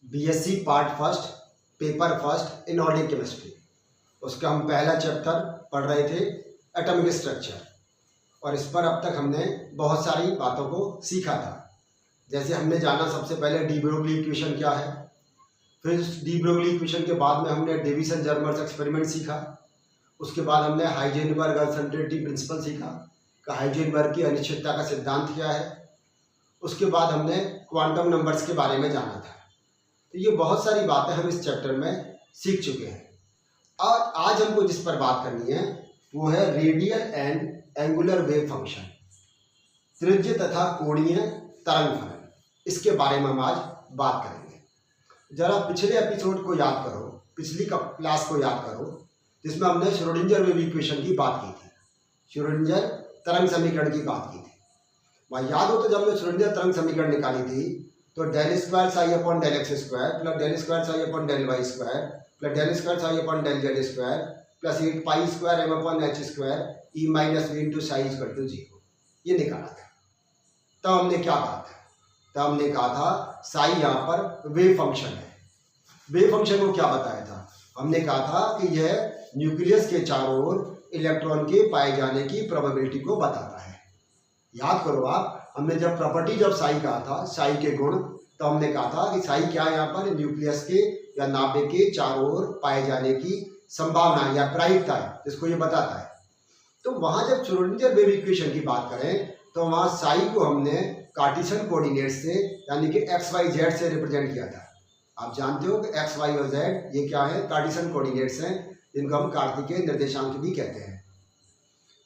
BSc part first paper first inorganic chemistry. उसका हम पहला चैप्टर पढ़ रहे थे एटॉमिक स्ट्रक्चर, और इस पर अब तक हमने बहुत सारी बातों को सीखा था। जैसे हमने जाना सबसे पहले डी ब्रोगली इक्वेशन क्या है, फिर डी ब्रोगली इक्वेशन के बाद में हमने डेविसन-जर्मर एक्सपेरिमेंट सीखा। उसके बाद हमने हाइजेनबर्ग अनसर्टेनिटी प्रिंसिपल सीखा कि हाइजेनबर्ग की अनिश्चितता का सिद्धांत क्या है। उसके बाद हमने क्वांटम नंबर्स के बारे में जाना था। तो ये बहुत सारी बातें हम इस चैप्टर में सीख चुके हैं, और आज हमको जिस पर बात करनी है वो है radial and angular wave function, त्रिज्य तथा कोणीय तरंग फलन। इसके बारे में हम आज बात करेंगे। जरा पिछले एपिसोड को याद करो, पिछली क्लास को याद करो, जिसमें हमने श्रोडिंगर वेव इक्वेशन की बात की थी, श्रोडिंगर तरंग समीकरण की बात की थी। वहाँ याद हो तो जब हमने श्रोडिंगर तरंग समीकरण निकाली थी तो del square psi upon del x square plus del square psi upon del y square plus del square psi upon del z square plus 8 pi square m upon h square e minus v into psi equal to 0, ये निकाला था। तब हमने क्या कहा था? तब हमने कहा था साई यहाँ पर वेव फंक्शन है। वेव फंक्शन को क्या बताया था? हमने कहा था कि यह न्यूक्लियस के चारों ओर इलेक्ट्रॉन के पाए जाने की प्रोबेबिलिटी को बताता है। याद करो आप, हमने जब प्रॉपर्टीज ऑफ साई कहा था, साई के गुण, तो हमने कहा था कि साई क्या है, यहाँ पर न्यूक्लियस के या नाभिक के चारों ओर पाए जाने की संभावना या प्रायिकता है, जिसको ये बताता है। तो वहाँ जब श्रोडिंगर वेव इक्वेशन की बात करें तो वहाँ साई को हमने कार्टेशियन कोऑर्डिनेट से यानी कि एक्स वाई जेड से रिप्रेजेंट किया था। आप जानते हो कि एक्स वाई और जेड ये क्या है, कार्टेशियन कोऑर्डिनेट्स हैं, जिनको हम कार्तिकेय निर्देशांक भी कहते हैं।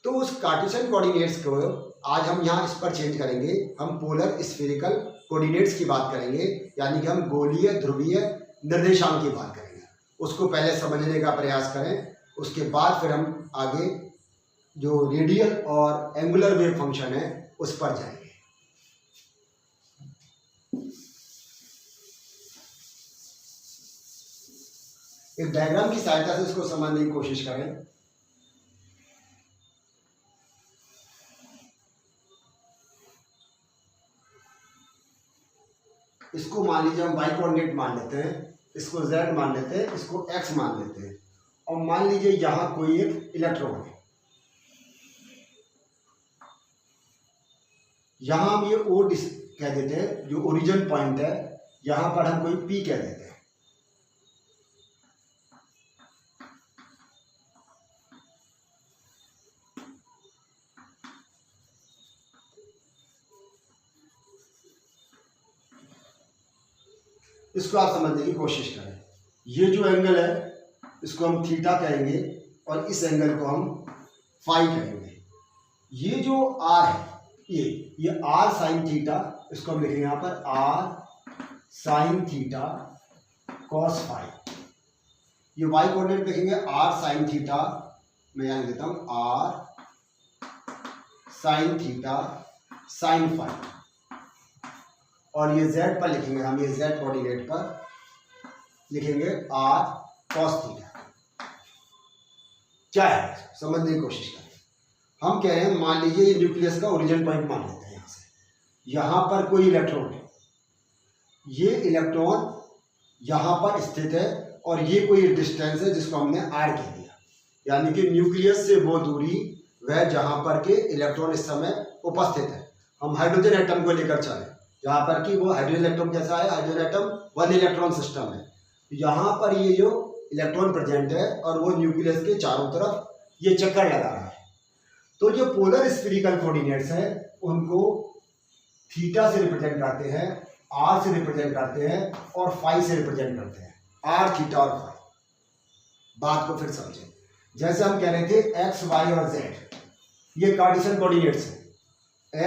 तो उस कार्टेशियन कोऑर्डिनेट्स को आज हम यहाँ इस पर चेंज करेंगे, हम पोलर स्फेरिकल कोऑर्डिनेट्स की बात करेंगे, यानी कि हम गोलीय ध्रुवीय निर्देशांक की बात करेंगे। उसको पहले समझने का प्रयास करें, उसके बाद फिर हम आगे जो रेडियल और एंगुलर वेव फंक्शन है उस पर जाएंगे। एक डायग्राम की सहायता से इसको समझने की कोशिश करें। इसको मान लीजिए हम वाई कोऑर्डिनेट मान लेते हैं, इसको जेड मान लेते हैं, इसको एक्स मान लेते हैं, और मान लीजिए यहाँ कोई एक इलेक्ट्रॉन है। यहाँ हम ये ओ कह देते हैं, जो ओरिजिन पॉइंट है, यहाँ पर हम कोई पी कह देते हैं। इसको आप समझने की कोशिश करें। ये जो एंगल है इसको हम थीटा कहेंगे, और इस एंगल को हम फाई कहेंगे। ये जो आर है, ये आर साइन थीटा, इसको हम लिखेंगे यहाँ पर r sine theta cos phi. ये वाई कोऑर्डिनेट लिखेंगे आर साइन थीटा, मैं यहाँ लिखता हूँ r sine theta sine phi, और ये z पर लिखेंगे हम, ये z कोऑर्डिनेट पर लिखेंगे r cos थीटा। क्या है समझने की कोशिश करें। हम कह रहे हैं, मान लीजिए ये न्यूक्लियस का ओरिजिन पॉइंट मान लेते हैं। यहाँ से यहाँ पर कोई इलेक्ट्रॉन है, ये इलेक्ट्रॉन यहाँ पर स्थित है, और ये कोई डिस्टेंस है जिसको हमने r कह दिया, यानी कि न्यूक्लियस से वो दूरी वह जहाँ पर के इलेक्ट्रॉन इस समय उपस्थित है। हम हाइड्रोजन एटम को लेकर चले, यहाँ पर कि वो हाइड्रोजन एटम कैसा है, hydrogen atom one electron system है। यहाँ पर ये जो इलेक्ट्रॉन प्रेजेंट है और वो न्यूक्लियस के चारों तरफ ये चक्कर लगा रहा है। तो जो पोलर स्फेरिकल कोऑर्डिनेट्स हैं उनको थीटा से रिप्रेजेंट करते हैं, आर से रिप्रेजेंट करते हैं, और फाई से रिप्रेजेंट करते हैं, आर थीटा और फाई। बात को फिर समझें। जैसे हम कह रहे थे एक्स वाई और जेड ये कार्टेशियन कोऑर्डिनेट्स हैं,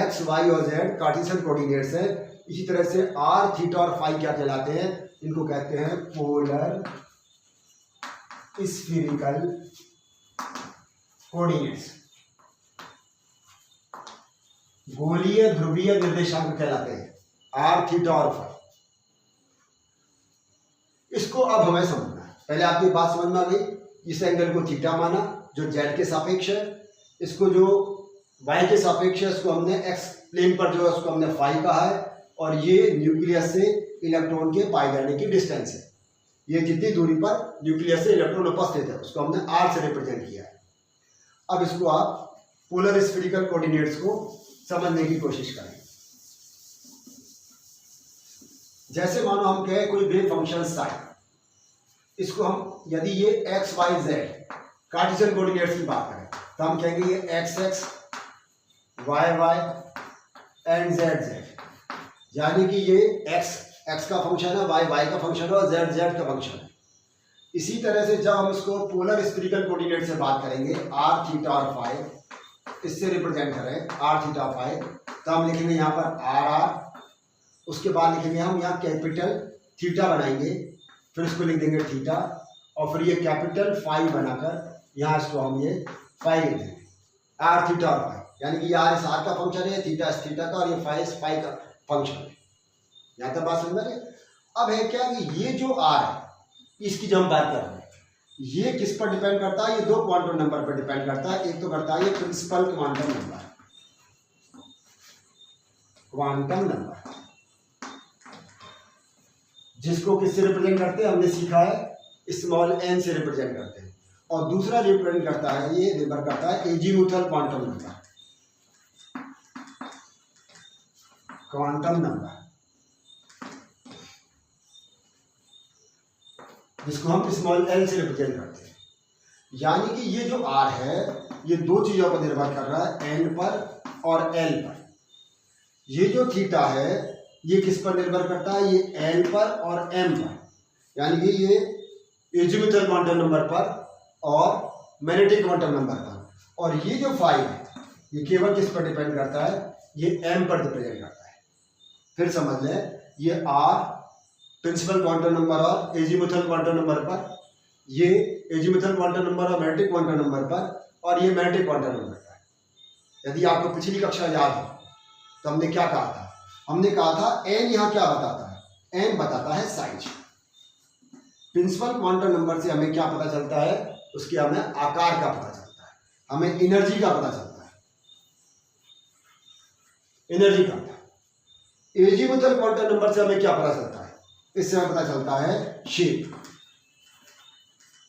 एक्स वाई और जेड कार्टेशियन कोऑर्डिनेट्स हैं। इसी तरह से आर थीटा और फाई क्या कहलाते हैं, इनको कहते हैं पोलर स्फेरिकल कोऑर्डिनेट्स, गोलीय ध्रुवीय निर्देशांक कहलाते हैं, आर थीटा और फाई। इसको अब हमें समझना है। पहले आपकी बात समझ में आ गई, इस एंगल को थीटा माना जो जेड के सापेक्ष है, इसको जो वाई के सापेक्ष है उसको हमने एक्स प्लेन पर जो है उसको हमने फाई कहा है, और ये न्यूक्लियस से इलेक्ट्रॉन के पाए जाने की डिस्टेंस है। ये जितनी दूरी पर न्यूक्लियस से इलेक्ट्रॉन उपस्थित है उसको हमने r से रिप्रेजेंट किया है। अब इसको आप पोलर स्फेरिकल कोऑर्डिनेट्स को समझने की कोशिश करें। जैसे मानो हम कहें कोई वेव फंक्शन साइन, इसको हम यदि ये x y z Cartesian coordinates की बात करें तो हम कहेंगे ये x x y y and z z, यानी कि ये x का फंक्शन है, y का फंक्शन है और z का फंक्शन है। इसी तरह से जब हम इसको पोलर स्फेरिकल कोऑर्डिनेट से बात करेंगे r थीटा और फाई, इससे रिप्रेजेंट करें r थीटा फाई, तो हम लिखेंगे यहाँ पर r, उसके बाद लिखेंगे हम यहाँ कैपिटल थीटा बनाएंगे, फिर इसको लिख देंगे थीटा, और फिर ये कैपिटल फाई बनाकर यहाँ इसको हम ये फाई लिख देंगे, r थीटा और फाई, यानी कि r इस r का फंक्शन है, थीटा इस थीटा का, और ये फाई इस फाई का फंक्शन है। यहाँ तक बात समझ में आ रही है। अब है क्या कि ये जो r है इसकी जो हम बात कर रहे हैं ये किस पर डिपेंड करता है, ये दो क्वांटम नंबर पर डिपेंड करता है। एक तो करता है ये प्रिंसिपल क्वांटम नंबर जिसको किससे रिप्रेजेंट करते हैं, हमने सीखा है स्मॉल n से रिप्रेजेंट करते हैं, और दूसरा रिप्रेजेंट करता है, ये निर्भर करता है एजीमुथल क्वांटम नंबर जिसको हम स्मॉल l से रिप्रेजेंट करते हैं। यानी कि ये जो r है ये दो चीजों पर निर्भर कर रहा है, n पर और l पर। ये जो थीटा है ये किस पर निर्भर करता है, ये l पर और m पर, यानी कि ये एजीमुथल क्वांटम नंबर पर और मैग्नेटिक क्वांटम नंबर पर। और ये जो फाई है ये केवल किस पर डिपेंड करता है, ये m पर डिपेंड करता है। फिर समझ लें, ये r प्रिंसिपल क्वांटम नंबर और एजीमुथल क्वांटम नंबर पर, ये एजीमुथल क्वांटम नंबर और मैग्नेटिक क्वांटम नंबर पर, और ये मैग्नेटिक क्वांटम नंबर पर। यदि आपको पिछली कक्षा याद हो तो हमने क्या कहा था, हमने कहा था n यहाँ क्या बताता है, n बताता है साइज। प्रिंसिपल क्वांटम नंबर से हमें क्या पता चलता है, उसके हमें आकार का पता चलता है, हमें एनर्जी का पता चलता है, एनर्जी का। एजीमुथल क्वांटम नंबर से हमें क्या पता चलता है, इससे हमें पता चलता है शेप,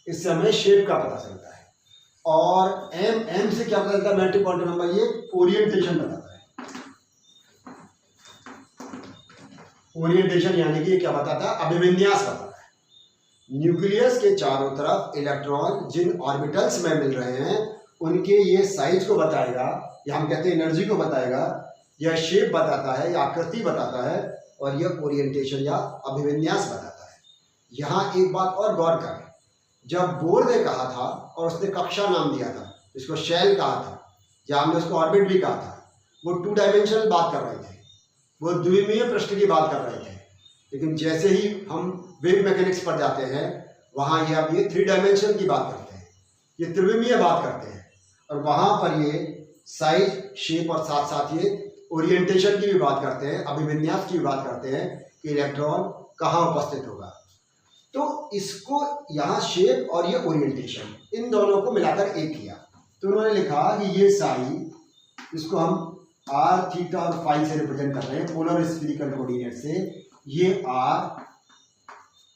इससे हमें शेप का पता चलता है। और m से क्या पता चलता है, मैग्नेटिक क्वांटम नंबर, ये ओरिएंटेशन बताता है। ओरिएंटेशन यानी कि क्या बताता है, अभिविन्यास बताता है। न्यूक्लियस के चारों तरफ इलेक्ट्रॉन जिन ऑर्बिटल्स में मिल रहे हैं उनके ये साइज को बताएगा, या हम कहते हैं एनर्जी को बताएगा, यह शेप बताता है, या आकृति बताता है, और यह ओरिएंटेशन या अभिविन्यास बताता है। यहाँ एक बात और गौर करें, जब बोर ने कहा था और उसने कक्षा नाम दिया था, इसको शेल कहा था, या हमने उसको ऑर्बिट भी कहा था, वो 2 डायमेंशनल बात कर रहे थे, वो द्विमीय पृष्ठ की बात कर रहे थे। लेकिन जैसे ही हम वेव मैकेनिक्स पर जाते हैं वहाँ ये अब ये 3 डायमेंशन की बात करते हैं, ये त्रिविमीय बात करते हैं, और वहाँ पर ये साइज, शेप और साथ साथ ये ओरिएंटेशन की भी बात करते हैं, अभिविन्यास की भी बात करते हैं कि इलेक्ट्रॉन कहाँ उपस्थित होगा। तो इसको यहाँ शेप और ये ओरिएंटेशन, इन दोनों को मिलाकर एक किया, तो उन्होंने लिखा कि ये साई, इसको हम r थीटा और फाई से रिप्रेजेंट कर रहे हैं पोलर स्फेरिकल कोऑर्डिनेट से, ये r,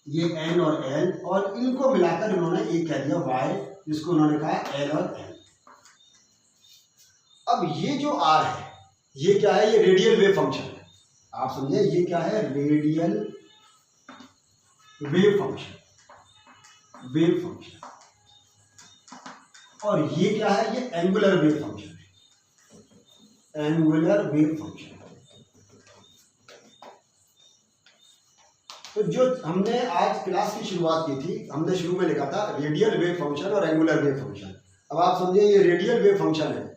ये n और l, और इनको मिलाकर इन्होंने एक कह दिया y, जिसको उन्होंने कहा l और l। अब ये जो r है ये क्या है, ये रेडियल वेव फंक्शन है। आप समझे, ये क्या है, रेडियल वेव फंक्शन, और ये क्या है, ये एंगुलर वेव फंक्शन है, एंगुलर वेव फंक्शन। तो जो हमने आज क्लास की शुरुआत की थी, हमने शुरू में लिखा था रेडियल वेव फंक्शन और एंगुलर वेव फंक्शन। अब आप समझिए ये रेडियल वेव फंक्शन है,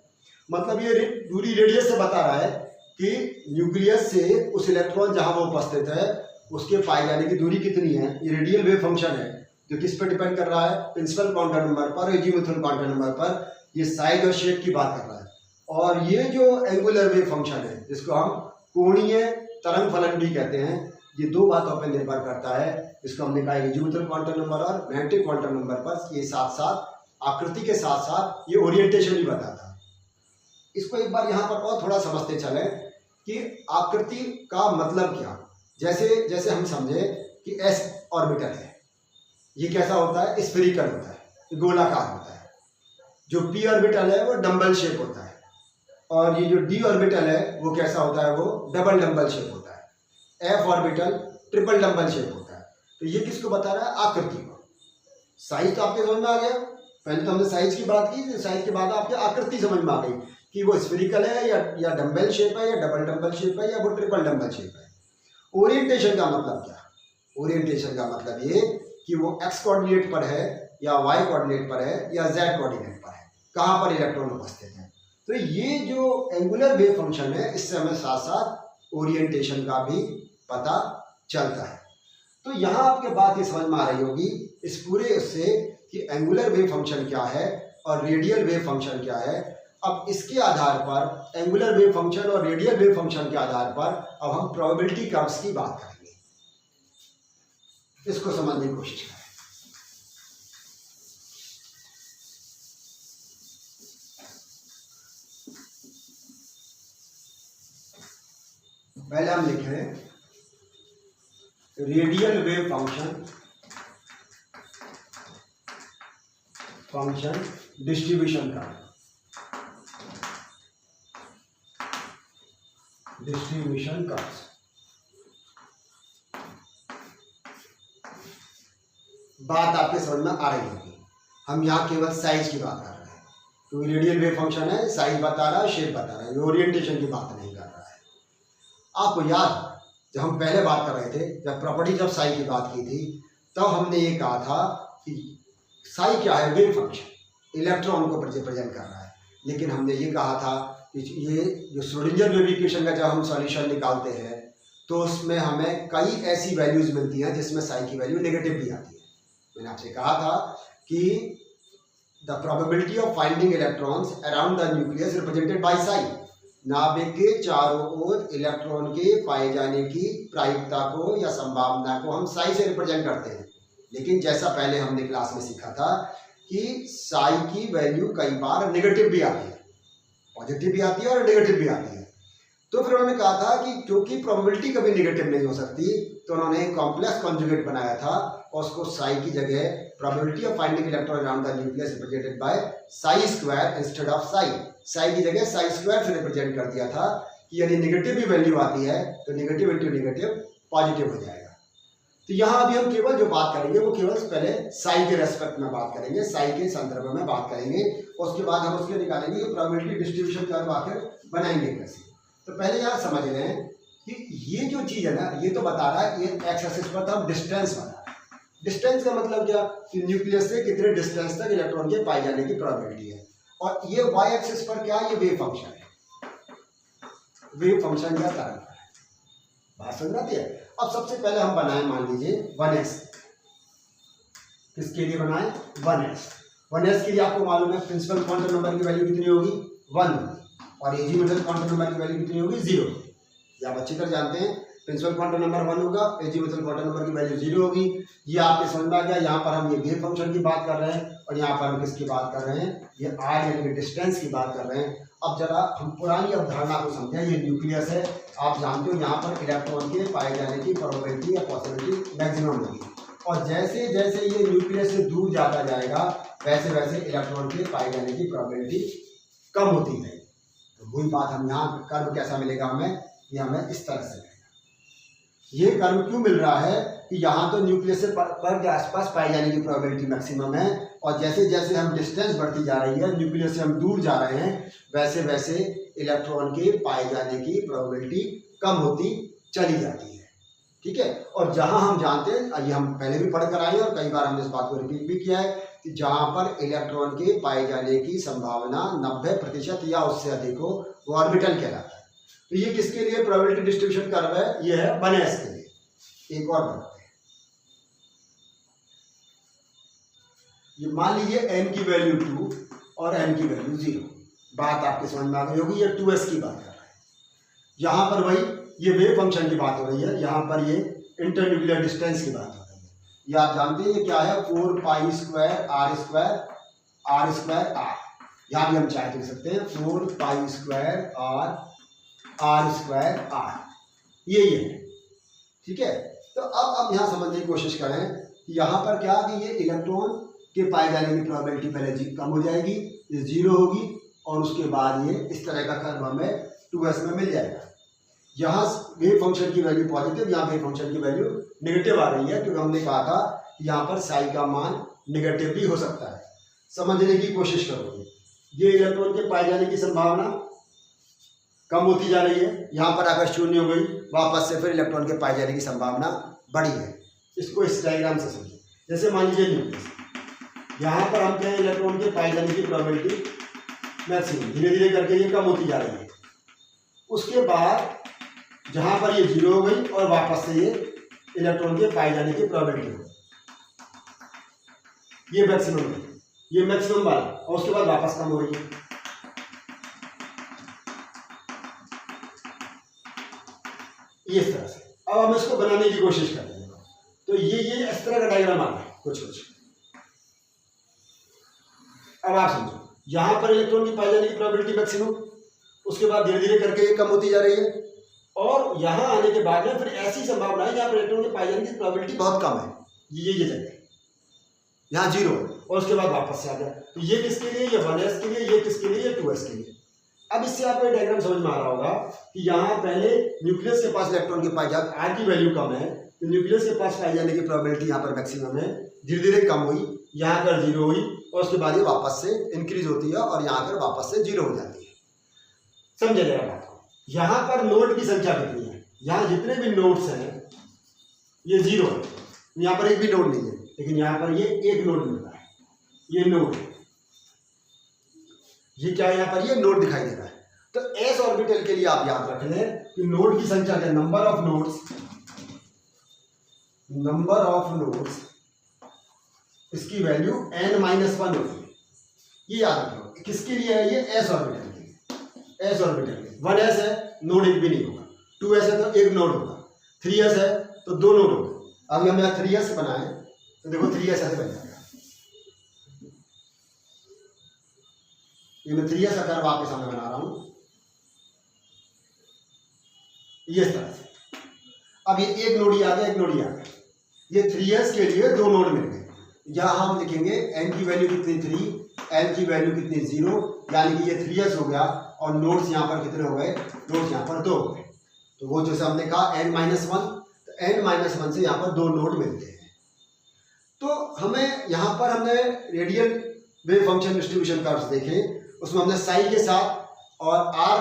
मतलब ये दूरी रेडियस से बता रहा है कि न्यूक्लियस से उस इलेक्ट्रॉन जहां वो उपस्थित है उसके पाए जाने की दूरी कितनी है। ये रेडियल वेव फंक्शन है जो किस पर डिपेंड कर रहा है, प्रिंसिपल क्वांटम नंबर पर, एजीमुथल क्वांटम नंबर पर, ये साइज और शेप की बात कर रहा है। और ये जो एंगुलर वेव फंक्शन है जिसको हम कोणीय तरंग फलन भी कहते हैं, ये 2 बातों पर निर्भर करता है। इसको हमने कहा एजीमुथल क्वांटम नंबर और मैग्नेटिक क्वांटम नंबर पर, ये साथ साथ आकृति के साथ साथ ये ओरिएंटेशन भी बताता है। इसको एक बार यहाँ पर और थोड़ा समझते चलें कि आकृति का मतलब क्या। जैसे जैसे हम समझे कि एस ऑर्बिटल है, ये कैसा होता है, स्फेरिकल होता है, गोलाकार होता है। जो पी ऑर्बिटल है वो डंबल शेप होता है, और ये जो डी ऑर्बिटल है वो कैसा होता है, वो डबल डंबल शेप होता है। F orbital triple dumbbell shape होता है। तो ये किसको बता रहा है, आकृति को। साइज तो आपके समझ में आ गया। पहले तो हमने साइज की बात की, साइज के बाद आपकी आकृति समझ में आ गई कि वो स्फेरिकल है या डंबल शेप है या डबल डंबल शेप है या वो ट्रिपल डंबल शेप है। ओरिएंटेशन का मतलब क्या, ओरिएंटेशन का मतलब ये कि वो एक्स कोऑर्डिनेट पर है या वाई कोऑर्डिनेट पर है या जेड कोऑर्डिनेट पर है, कहाँ पर इलेक्ट्रॉन उपस्थित है। तो ये जो एंगुलर वेव फंक्शन है, इससे हमें साथ साथ ओरिएंटेशन का भी पता चलता है। तो यहाँ आपके बात ये समझ में आ रही होगी इस पूरे उससे कि एंगुलर वेव फंक्शन क्या है और रेडियल वेव फंक्शन क्या है। अब इसके आधार पर, एंगुलर वेव फंक्शन और रेडियल वेव फंक्शन के आधार पर अब हम प्रोबेबिलिटी कर्व्स की बात करेंगे। इसको समझने की कोशिश करें। पहले हम लिख रहे हैं रेडियल वेव फंक्शन डिस्ट्रीब्यूशन का, डिस्ट्रीब्यूशन कर्व्स। बात आपके समझ में आ रही होगी। हम यहाँ केवल साइज की बात कर रहे हैं, तो रेडियल वेव फंक्शन है, साइज बता रहा है, शेप बता रहा है, ओरिएंटेशन की बात नहीं कर रहा है। आपको याद, जब हम पहले बात कर रहे थे, जब प्रॉपर्टीज ऑफ साई की बात की थी, तब हमने ये कहा था कि साई क्या है, वेव फंक्शन, इलेक्ट्रॉन को रिप्रेजेंट कर रहा है। लेकिन हमने ये कहा था कि ये जो श्रोडिंगर वेव इक्वेशन का जब हम सॉल्यूशन निकालते हैं तो उसमें हमें कई ऐसी वैल्यूज मिलती हैं जिसमें साई की वैल्यू नेगेटिव भी आती है। मैंने आपसे कहा था कि the probability of finding electrons around the nucleus represented by Sai, नाभिक के चारों ओर इलेक्ट्रॉन के पाए जाने की प्रायिकता को या संभावना को हम साई से रिप्रेजेंट करते हैं। लेकिन जैसा पहले हमने क्लास में सीखा था कि साई की वैल्यू कई बार नेगेटिव भी आती है, पॉजिटिव भी आती है और नेगेटिव भी आती है। तो फिर उन्होंने कहा था कि क्योंकि प्रोबेबिलिटी कभी नेगेटिव नहीं हो सकती, तो उन्होंने एक कॉम्प्लेक्स कॉन्जुगेट बनाया था और उसको साई की जगह probability of finding electron around the nucleus represented by Sai square instead of Sai, Sai की जगह साई स्क्वायर से रिप्रेजेंट कर दिया था कि यदि नेगेटिव भी वैल्यू आती है तो नेगेटिव इंटू नेगेटिव पॉजिटिव हो जाएगा। तो यहाँ अभी हम केवल जो बात करेंगे वो केवल पहले साई के रेस्पेक्ट में बात करेंगे, साई के संदर्भ में बात करेंगे, और उसके बाद हम उसके निकालेंगे कि प्रोबेबिलिटी डिस्ट्रीब्यूशन कर्व आखिर बनाएंगे कैसे। तो पहले यहाँ समझ लें कि ये जो चीज़ है ना, ये तो बता रहा है, ये एक्स एक्सिस पर तो हम डिस्टेंस बता रहा है। डिस्टेंस का मतलब क्या, कि न्यूक्लियस से कितने डिस्टेंस तक इलेक्ट्रॉन के पाए जाने की प्रोबेबिलिटी है। और ये वाई एक्सिस पर क्या, ये वेव फंक्शन है, वेव फंक्शन या तरंग है। बात समझ आती है। अब सबसे पहले हम बनाए, मान लीजिए 1s, किसके लिए बनाए, 1s। 1s के लिए आपको मालूम है प्रिंसिपल क्वांटम नंबर की वैल्यू कितनी होगी, 1 और एजीमुथल क्वांटम नंबर की वैल्यू कितनी होगी, 0। ये आप अच्छी तरह जानते हैं, प्रिंसिपल क्वांटम नंबर 1 होगा, एजीमुथल क्वांटम नंबर की वैल्यू 0 होगी। ये आपके समझ में आ गया। यहाँ पर हम ये वेव फंक्शन की बात कर रहे हैं और यहाँ पर हम किसकी बात कर रहे हैं, ये r यानी कि डिस्टेंस की बात कर रहे हैं। अब जरा हम पुरानी अवधारणा को समझें। ये न्यूक्लियस है, आप जानते हो यहाँ पर इलेक्ट्रॉन के पाए जाने की प्रोबेबिलिटी या पॉसिबिलिटी मैक्सिमम होगी, और जैसे जैसे ये न्यूक्लियस से दूर जाता जाएगा वैसे वैसे इलेक्ट्रॉन के पाए जाने की प्रोबेबिलिटी कम होती है। तो वही बात हम यहाँ कर्व कैसा मिलेगा हमें, ये हमें इस तरह से मिलेगा। ये कर्व क्यों मिल रहा है कि यहाँ तो न्यूक्लियस से पर के आसपास पाए जाने की प्रोबेबिलिटी मैक्सिमम है, और जैसे जैसे हम डिस्टेंस बढ़ती जा रही है, न्यूक्लियस से हम दूर जा रहे हैं, वैसे वैसे इलेक्ट्रॉन के पाए जाने की प्रोबेबिलिटी कम होती चली जाती है। ठीक है। और जहाँ हम जानते हैं, ये हम पहले भी पढ़ कर आए हैं और कई बार हमने इस बात को रिपीट भी किया है कि जहाँ पर इलेक्ट्रॉन के पाए जाने की संभावना 90% या उससे अधिक हो, वो ऑर्बिटल कहलाता है। तो ये किसके लिए प्रोबेबिलिटी डिस्ट्रीब्यूशन कर्व है, ये है 1s के लिए। एक और बनाते हैं, ये मान लीजिए n की वैल्यू 2 और n की वैल्यू 0। बात आपके समझ में आ गई होगी। ये 2s की बात कर रहा है। यहाँ पर वही ये वेव फंक्शन की बात हो रही है, यहाँ पर ये इंटरन्यूक्लियर डिस्टेंस की बात हो रही है। ये आप जानते हैं ये क्या है, 4 pi square r square r. यहाँ भी हम चाहे तो लिख सकते हैं 4 pi square r square r, ये है। ठीक है। तो अब यहाँ समझने की कोशिश करें कि यहाँ पर क्या कि ये इलेक्ट्रॉन के पाए जाने की प्रोबेबिलिटी पहले कम हो जाएगी, ये 0 होगी और उसके बाद ये इस तरह का कर्व हमें 2s में मिल जाएगा। यहाँ वेव फंक्शन की वैल्यू पॉजिटिव, यहाँ वेव फंक्शन की वैल्यू नेगेटिव आ रही है, क्योंकि हमने कहा था कि यहाँ पर साई का मान नेगेटिव भी हो सकता है। समझने की कोशिश करोगे, ये इलेक्ट्रॉन के पाए जाने की संभावना कम होती जा रही है, यहाँ पर आकर शून्य हो गई, वापस से फिर इलेक्ट्रॉन के पाए जाने की संभावना बढ़ी है। इसको इस डायग्राम से समझिए। जैसे मान लीजिए न्यूक्लियस, यहाँ पर हम कहें इलेक्ट्रॉन के पाए जाने की प्रोबेबिलिटी मैक्सिमम, धीरे धीरे करके ये कम होती जा रही है। उसके बाद जहाँ पर ये 0 हो गई और वापस से ये इलेक्ट्रॉन के पाए जाने की प्रोबेबिलिटी हो, ये मैक्सिमम है, ये मैक्सिमम वाला, और उसके बाद वापस कम हो रही है। इस तरह से अब हम इसको बनाने की कोशिश करते हैं। तो ये इस तरह का डायग्राम आ रहा है कुछ। अब आप समझो, यहां पर इलेक्ट्रॉन की पाए जाने की प्रोबेबिलिटी मैक्सिमम, उसके बाद धीरे धीरे करके ये कम होती जा रही है, और यहां आने के बाद में फिर ऐसी संभावना है जहां पर इलेक्ट्रॉन की पाए जाने की प्रोबेबिलिटी बहुत कम है, ये जगह यहाँ 0, और उसके बाद वापस से आ गया। तो ये किसके लिए, ये 1s के लिए, ये किसके लिए, ये 2s के लिए। अब इससे आपको डायग्राम समझ में आ रहा होगा कि यहाँ पहले न्यूक्लियस के पास इलेक्ट्रॉन के पाए जाने आर की वैल्यू कम है, तो न्यूक्लियस के पास पाए जाने की प्रोबेबिलिटी यहाँ पर मैक्सिमम है, धीरे धीरे कम हुई, यहाँ पर 0 हुई, और उसके बाद ये वापस से इंक्रीज होती है और यहाँ पर वापस से 0 हो जाती है। समझे जरा बात को। यहाँ पर नोड की संख्या कितनी है, यहाँ जितने भी नोड्स हैं ये 0 है, यहाँ पर एक भी नोड नहीं है, लेकिन यहाँ पर ये एक नोड मिल रहा है, ये नोड है, ये क्या है, यहाँ पर ये नोड दिखाई दे रहा है। तो एस ऑर्बिटल के लिए आप याद रख लें कि नोड की संख्या क्या, नंबर ऑफ नोड्स, इसकी वैल्यू n-1 होती है, ये याद रखो। किसके लिए है ये, एस ऑर्बिटल के लिए। एस ऑर्बिटल के 1s है, नोड एक भी नहीं होगा, 2s है तो एक नोड होगा, 3s है तो 2 नोड होगा। अभी हम यहाँ 3s बनाए तो देखो 3s ऐसे बन जाएगा, ये मैं 3s का कर्व आपके सामने बना रहा हूं इस तरह से। अब ये एक नोड आ गया, एक नोड आ गया, ये 3s के लिए 2 नोड मिल गए। यहां हम लिखेंगे n की वैल्यू कितनी 3, n की वैल्यू कितनी 0, यानी कि ये 3s हो गया, और नोड्स यहाँ पर कितने हो गए, नोड्स यहाँ पर 2 हो गए। तो वो जैसे हमने कहा n-1, तो n-1 से यहाँ पर 2 नोड मिलते हैं। तो हमें यहाँ पर हमने radial wave function distribution curves देखे, उसमें हमने साई के साथ और आर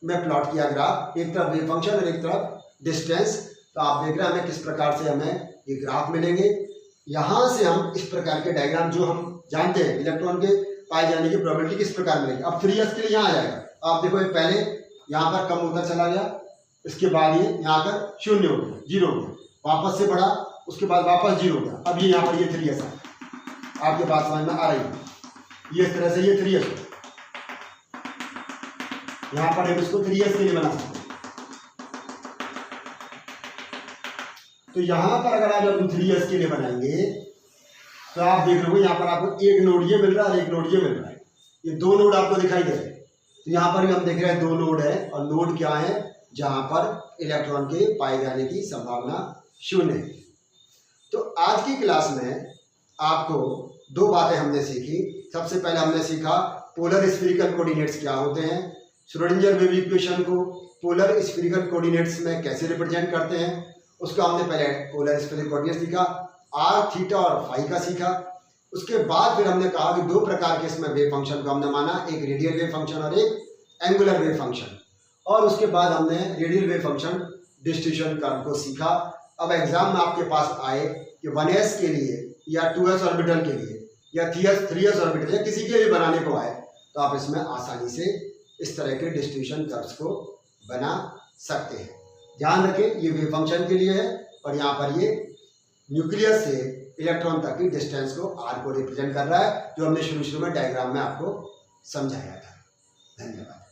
में प्लॉट किया ग्राफ, एक तरफ वेव फंक्शन और एक तरफ डिस्टेंस। तो आप देख रहे हैं हमें किस प्रकार से हमें ये ग्राफ मिलेंगे। यहाँ से हम इस प्रकार के डायग्राम जो हम जानते हैं इलेक्ट्रॉन के पाए जाने की प्रोबेबिलिटी किस प्रकार मिलेगी। अब 3s के लिए यहाँ आ जाएगा, आप देखो ये पहले यहाँ पर कम होता चला गया, इसके बाद ये यहाँ पर 0 हो गया, 0 हो गया, वापस से बढ़ा, उसके बाद वापस 0 हो गया। अब ये यहाँ पर ये 3s है, आपके पास समझ में आ रही है, ये इस तरह से ये 3s है। यहाँ पर हम इसको 3s के लिए बना सकते हैं। तो यहाँ पर अगर आप जब 3s के लिए बनाएंगे तो आप देख लो यहाँ पर आपको एक नोड ये मिल रहा है और एक नोड ये मिल रहा है, ये 2 नोड आपको दिखाई दे रहे हैं। तो यहाँ पर भी हम देख रहे हैं 2 नोड है, और नोड क्या है, जहाँ पर इलेक्ट्रॉन के पाए जाने की संभावना 0 है। तो आज की क्लास में आपको 2 बातें हमने सीखी। सबसे पहले हमने सीखा पोलर स्फीरिकल कोऑर्डिनेट्स क्या होते हैं, श्रोडिंगर वेव इक्वेशन को पोलर स्फीरिकल कोऑर्डिनेट्स में कैसे रिप्रेजेंट करते हैं, उसका हमने पहले पोलर स्फीरिकल कोऑर्डिनेट्स सीखा, आर, थीटा और फाई का सीखा। उसके बाद फिर हमने कहा कि 2 प्रकार के इसमें वेव फंक्शन को हमने माना, एक रेडियल वेव फंक्शन और एक एंगुलर वेव फंक्शन। और उसके बाद हमने radial wave function distribution curve को सीखा। अब एग्जाम में आपके पास आए कि 1s के लिए या 2s ऑर्बिटल के लिए या 3s ऑर्बिटल या किसी के भी बनाने को आए, तो आप इसमें आसानी से इस तरह के डिस्ट्रीब्यूशन कर्व्स को बना सकते हैं। ध्यान रखें ये वेव फंक्शन के लिए है, और यहाँ पर ये न्यूक्लियस से इलेक्ट्रॉन तक की डिस्टेंस को r को रिप्रेजेंट कर रहा है, जो हमने शुरू में डायग्राम में आपको समझाया था। धन्यवाद।